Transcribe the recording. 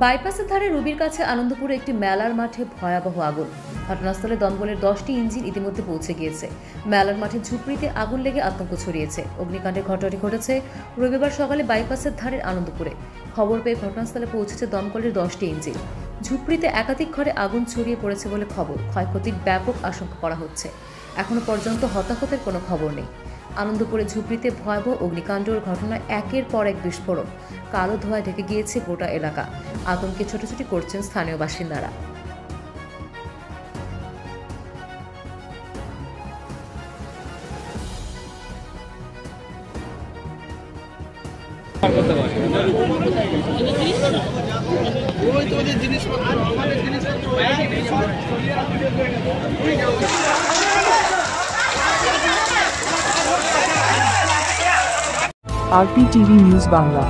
বাইপাসের ধারে রুবির কাছে আনন্দপুরে একটি মেলার মাঠে ভয়াবহ আগুন। ঘটনাস্থলে দমকলের 10টি ইঞ্জিন ইতিমধ্যে পৌঁছে গিয়েছে। মেলার মাঠে ঝুপড়িতে আগুন লেগে আতঙ্ক ছড়িয়েছে। অগ্নিকাণ্ডের ঘটনাটি ঘটেছে রবিবার সকালে বাইপাসের ধারের আনন্দপুরে। খবর পেয়ে ঘটনাস্থলে পৌঁছেছে দমকলের 10টি ইঞ্জিন। ঝুপড়িতে একাধিক ঘরে আগুন ছড়িয়ে পড়েছে বলে খবর। ক্ষয়ক্ষতির ব্যাপক আশঙ্কা করা হচ্ছে। এখনো পর্যন্ত হতাহতের কোনো খবর নেই। আনন্দপুরে ঝুপড়িতে ভয়াবহ অগ্নিকাণ্ডের ঘটনায় একের পর এক বিস্ফোরণ। কালো ধোঁয়ায় ঢেকে গিয়েছে গোটা এলাকা। আতঙ্কে ছোটাছুটি করছেন স্থানীয় বাসিন্দারা। RPTV news Bangla.